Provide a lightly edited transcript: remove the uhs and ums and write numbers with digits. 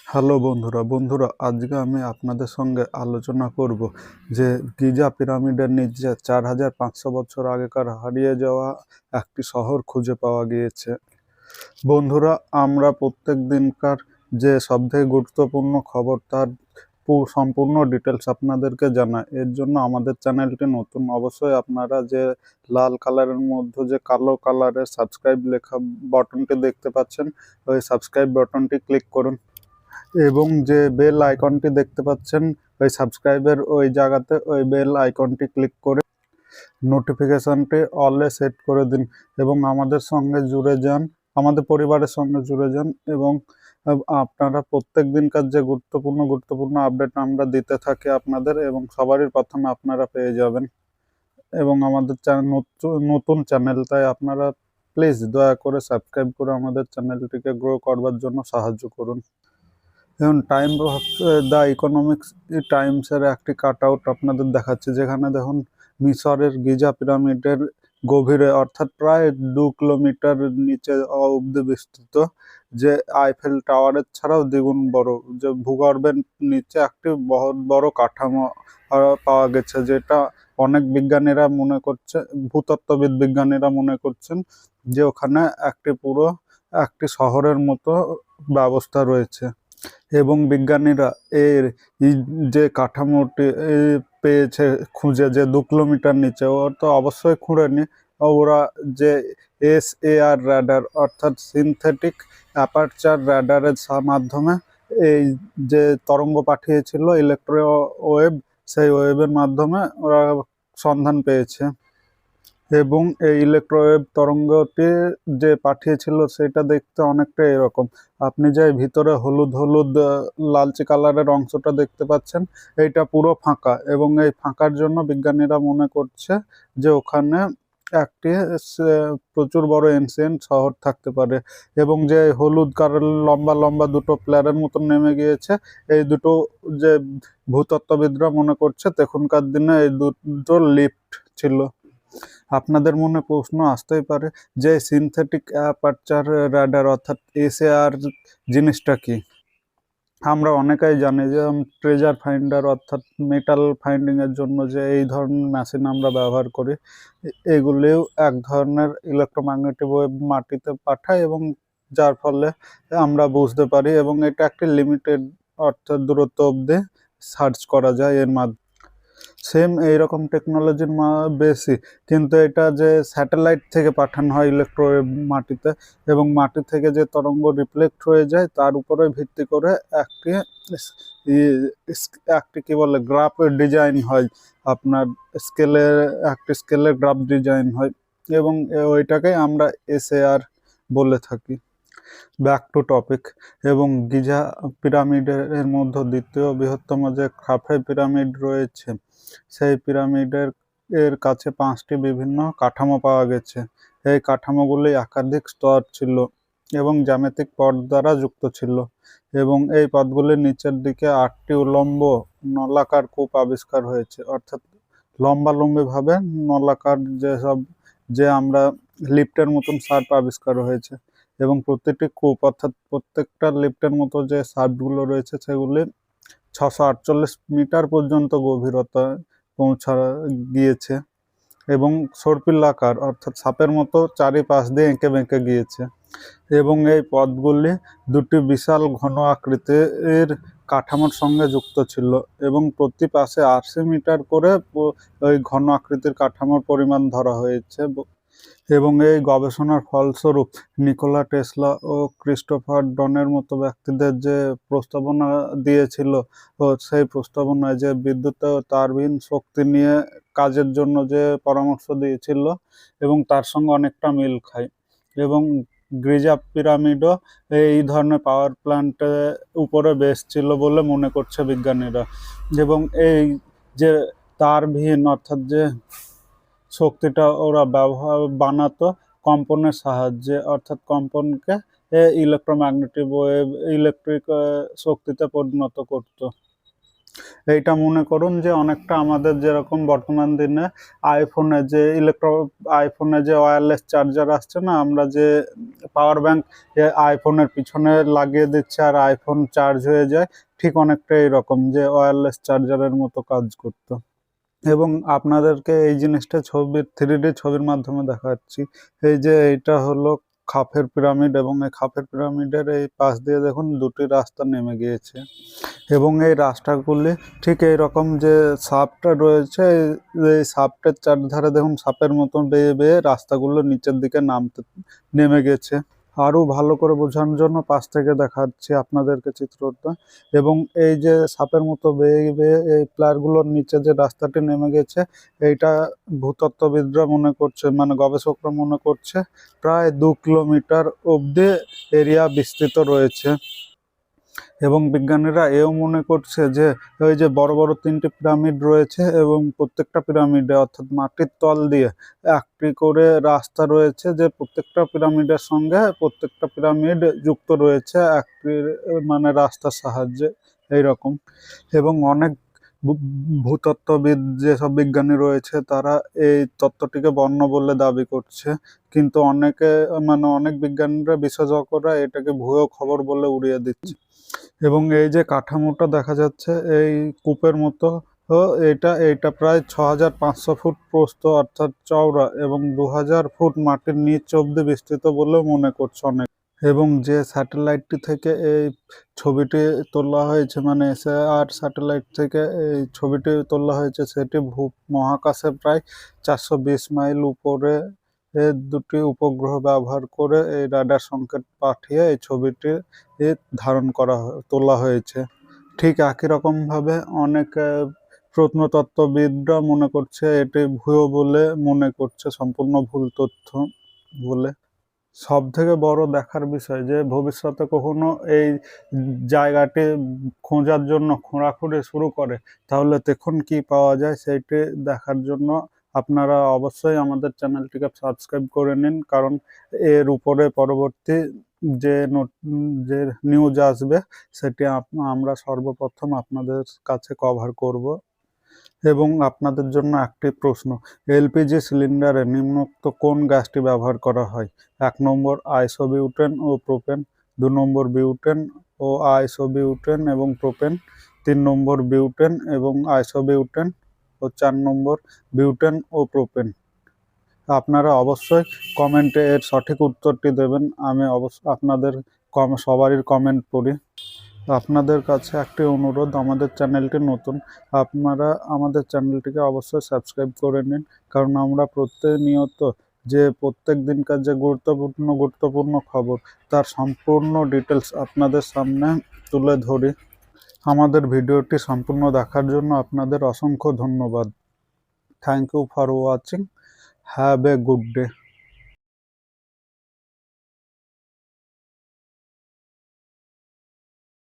Hello বন্ধুরা আজকে আমি আপনাদের সঙ্গে আলোচনা করব যে গিজা পিরামিডের নিচে 4500 বছর আগেকার হারিয়ে যাওয়া একটি শহর খুঁজে পাওয়া গিয়েছে। বন্ধুরা, আমরা প্রত্যেক দিনকার যে সবথেকে গুরুত্বপূর্ণ খবর তার সম্পূর্ণ ডিটেলস আপনাদেরকে জানাই। এর জন্য আমাদের চ্যানেলটি নতুন, অবশ্যই আপনারা যে লাল কালারের মধ্যে যে কালো কালারের সাবস্ক্রাইব লেখা বটনটি দেখতে পাচ্ছেন, ওই সাবস্ক্রাইব বটনটি ক্লিক করুন এবং যে বেল আইকনটি দেখতে পাচ্ছেন ওই সাবস্ক্রাইবের ওই জায়গাতে ওই বেল আইকনটি ক্লিক করে নোটিফিকেশনটি অলে সেট করে দিন এবং আমাদের সঙ্গে জুড়ে যান, আমাদের পরিবারের সঙ্গে জুড়ে যান এবং আপনারা প্রত্যেক দিনকার যে গুরুত্বপূর্ণ আপডেট আমরা দিতে থাকি আপনাদের, এবং সবারই প্রথমে আপনারা পেয়ে যাবেন। এবং আমাদের নতুন চ্যানেল, তাই আপনারা প্লিজ দয়া করে সাবস্ক্রাইব করে আমাদের চ্যানেলটিকে গ্রো করবার জন্য সাহায্য করুন। যেমন টাইম অফ দ্য ইকোনমিক্স টাইমসের একটি কাট আউট আপনাদের দেখাচ্ছে, যেখানে দেখুন মিশরের গিজা পিরামিডের গভীরে অর্থাৎ প্রায় 2 কিলোমিটার নিচে অবধি বিস্তৃত যে আইফেল টাওয়ারের ছাড়াও দ্বিগুণ বড় যে ভূগর্ভের নিচে একটি বহুত বড় কাঠামো পাওয়া গেছে, যেটা অনেক বিজ্ঞানীরা মনে করছে, ভূতত্ত্ববিদ বিজ্ঞানীরা মনে করছেন যে ওখানে একটি শহরের মতো ব্যবস্থা রয়েছে। এবং বিজ্ঞানীরা এর যে কাঠামোটি পেয়েছে খুঁজে, যে 2 কিলোমিটার নিচে, ওর তো অবশ্যই খুঁড়েনি, ওরা যে SAR র্যাডার অর্থাৎ সিনথেটিক অ্যাপারচার র্যাডারের মাধ্যমে এই যে তরঙ্গ পাঠিয়েছিল ইলেকট্রো ওয়েভ, সেই ওয়েভের মাধ্যমে ওরা সন্ধান পেয়েছে। এবং এই ইলেকট্রোওয়েভ তরঙ্গটি যে পাঠিয়েছিল সেটা দেখতে অনেকটা এরকম। আপনি যে ভিতরে হলুদ লালচে কালারের অংশটা দেখতে পাচ্ছেন, এইটা পুরো ফাঁকা, এবং এই ফাঁকার জন্য বিজ্ঞানীরা মনে করছে যে ওখানে একটি প্রচুর বড় এনসিয়েন্ট শহর থাকতে পারে। এবং যে হলুদ কালার লম্বা দুটো প্লেয়ারের মতন নেমে গিয়েছে, এই দুটো যে ভূতত্ত্ববিদরা মনে করছে তখনকার দিনে এই দুটো লিফট ছিল। আপনাদের মনে প্রশ্ন আসতেই পারে যে সিনথেটিক অ্যাপারচার র্যাডার অর্থাৎ SAR জিনিসটা কি। আমরা অনেকেই জানি যে ট্রেজার ফাইন্ডার অর্থাৎ মেটাল ফাইন্ডিংয়ের জন্য যে এই ধরনের মেশিন আমরা ব্যবহার করি, এগুলিও এক ধরনের ইলেকট্রোম্যাগনেটিক ওয়েভ মাটিতে পাঠায় এবং যার ফলে আমরা বুঝতে পারি, এবং এটা একটি লিমিটেড অর্থাৎ দূরত্ব অবধি সার্চ করা যায় এর মাধ্যমে। সেম এইরকম টেকনোলজির বেশি, কিন্তু এটা যে স্যাটেলাইট থেকে পাঠানো হয় ইলেকট্রোওয়েভ মাটিতে, এবং মাটি থেকে যে তরঙ্গ রিফ্লেক্ট হয়ে যায় তার উপরে ভিত্তি করে একটি কি বলে গ্রাফ ডিজাইন হয়, আপনার স্কেলের গ্রাফ ডিজাইন হয়, এবং ওইটাকে আমরা SAR বলে থাকি। Back to topic. এবং গিজা পিরামিডের মধ্যে দ্বিতীয় বৃহত্তম যে খাফে পিরামিড রয়েছে, সেই পিরামিডের কাছে 5টি বিভিন্ন কাঠামো পাওয়া গেছে। এই কাঠামোগুলি একাধিক স্তর ছিল এবং জ্যামিতিক পথ দ্বারা যুক্ত ছিল, এবং এই পথগুলির নিচের দিকে 8টি উলম্ব নলাকার কূপ আবিষ্কার হয়েছে, অর্থাৎ লম্বালম্বিভাবে নলাকার যে আমরা লিফটের মতন শার্প আবিষ্কার হয়েছে। এবং প্রতিটি কূপ অর্থাৎ প্রত্যেকটা লিফটের মতো যে শাফটগুলো রয়েছে সেগুলি 648 মিটার পর্যন্ত গভীরতা পৌঁছা গিয়েছে, এবং সর্পিলাকার অর্থাৎ সাপের মতো চারিপাশ দিয়ে এঁকে বেঁকে গিয়েছে। এবং এই পথগুলি দুটি বিশাল ঘন আকৃতির কাঠামোর সঙ্গে যুক্ত ছিল, এবং প্রতি পাশে 80 মিটার করে ওই ঘন আকৃতির কাঠামোর পরিমাণ ধরা হয়েছে। এবং এই গবেষণার ফলস্বরূপ নিকোলা টেসলা ও ক্রিস্টোফার ডনের মতো ব্যক্তিদের যে প্রস্তাবনা দিয়েছিল, ও সেই প্রস্তাবনায় যে বিদ্যুৎ তারবিহীন শক্তি নিয়ে কাজের জন্য যে পরামর্শ দিয়েছিল, এবং তার সঙ্গে অনেকটা মিল খায়। এবং গিজা পিরামিডও এই ধরনের পাওয়ার প্ল্যান্টের উপরে বেস ছিল বলে মনে করছে বিজ্ঞানীরা। এবং এই যে তারবিহীন অর্থাৎ যে শক্তিটা ওরা বানাতো কম্পনের সাহায্যে, অর্থাৎ কম্পনকে ইলেকট্রোম্যাগনেটিক ওয়েভ ইলেকট্রিক শক্তিতে পরিণত করত। এইটা মনে করুন যে অনেকটা আমাদের যেরকম বর্তমান দিনে আইফোনে যে ওয়্যারলেস চার্জার আসছে না, আমরা যে পাওয়ার ব্যাংক আইফোনের পিছনে লাগিয়ে দিচ্ছি আর আইফোন চার্জ হয়ে যায়, ঠিক অনেকটা এরকম যে ওয়্যারলেস চার্জারের মতো কাজ করতো। এবং আপনাদেরকে এই জিনিসটা 3D ছবির মাধ্যমে দেখাচ্ছি। এই যে এইটা হলো খাফের পিরামিড এবং এই খাফের পিরামিডের এই পাশ দিয়ে দেখুন দুটি রাস্তা নেমে গিয়েছে এবং এই রাস্তাগুলি ঠিক এইরকম যে সাপটা রয়েছে, এই সাপটার চারধারে দেখুন সাপের মতো বেয়ে বেয়ে রাস্তাগুলো নিচের দিকে নেমে গেছে। আরও ভালো করে বোঝানোর জন্য পাশ থেকে দেখাচ্ছি আপনাদেরকে চিত্রটা। এবং এই যে সাপের মতো বেয়ে বেয়ে এই প্লেয়ারগুলোর নিচে যে রাস্তাটি নেমে গেছে, এইটা ভূতত্ত্ববিদরা মনে করছে, মানে গবেষকরা মনে করছে প্রায় 2 কিলোমিটার অবধি এরিয়া বিস্তৃত রয়েছে। এবং বিজ্ঞানীরা এও মনে করছে যে ওই যে বড় বড় 3টি পিরামিড রয়েছে এবং প্রত্যেকটা পিরামিডে অর্থাৎ মাটির তল দিয়ে একটি করে রাস্তা রয়েছে, যে প্রত্যেকটা পিরামিডের সঙ্গে প্রত্যেকটা পিরামিড যুক্ত রয়েছে একটি মানে রাস্তার সাহায্যে এইরকম। এবং অনেক ভূতত্ত্ববিদ যেসব বিজ্ঞানী রয়েছে তারা এই তত্ত্বটিকে বর্ণ বলে দাবি করছে, কিন্তু অনেক বিজ্ঞানীরা বিশেষজ্ঞরা এটাকে ভুয়ো খবর বলে উড়িয়ে দিচ্ছে। এবং এই যে কাঠামোটা দেখা যাচ্ছে এই কূপের মতো, এইটা প্রায় 6500 ফুট প্রস্থ অর্থাৎ চওড়া এবং 2000 ফুট মাটির নিচ অব্দি বিস্তৃত বলেও মনে করছে অনেক। এবং যে স্যাটেলাইটটি থেকে এই ছবিটি তোলা হয়েছে, মানে SAR স্যাটেলাইট থেকে এই ছবিটি তোলা হয়েছে, সেটি মহাকাশে প্রায় 420 মাইল উপরে দুটি উপগ্রহ ব্যবহার করে এই রাডার সংকেত পাঠিয়ে এই ছবিটি তোলা হয়েছে। ঠিক একই রকমভাবে অনেক প্রত্নতত্ত্ববিদরা মনে করছে এটি ভুয়ো বলে মনে করছে, সম্পূর্ণ ভুল তথ্য বলে। সবথেকে বড় দেখার বিষয় যে ভবিষ্যতে কখনো এই জায়গাটি খোঁজার জন্য খোঁড়াখুঁড়ি শুরু করে তাহলে তখন কি পাওয়া যায় সেইটি দেখার জন্য আপনারা অবশ্যই আমাদের চ্যানেলটিকে সাবস্ক্রাইব করে নিন, কারণ এর উপরে পরবর্তী যে নিউজ আসবে সেটি আমরা সর্বপ্রথম আপনাদের কাছে কভার করব। এবং আপনাদের জন্য একটি প্রশ্ন, এলপিজি সিলিন্ডারে নিম্নোক্ত কোন গ্যাসটি ব্যবহার করা হয়? 1 নম্বর আইসোবিউটেন ও প্রোপেন, 2 নম্বর বিউটেন ও আইসোবিউটেন এবং প্রোপেন, 3 নম্বর বিউটেন এবং আইসোবিউটেন ও 4 নম্বর বিউটেন ও প্রোপেন। আপনারা অবশ্যই কমেন্টে এর সঠিক উত্তরটি দেবেন, আমি আপনাদের সবারই কমেন্ট পড়ি। আপনাদের কাছে একটি অনুরোধ, আমাদের চ্যানেলটি নতুন, আপনারা আমাদের চ্যানেলটিকে অবশ্যই সাবস্ক্রাইব করে নিন, কারণ আমরা প্রতিনিয়ত যে প্রত্যেক দিনকার যে গুরুত্বপূর্ণ খবর তার সম্পূর্ণ ডিটেলস আপনাদের সামনে তুলে ধরি। আমাদের ভিডিওটি সম্পূর্ণ দেখার জন্য আপনাদের অসংখ্য ধন্যবাদ। Thank you for watching. Have a good day.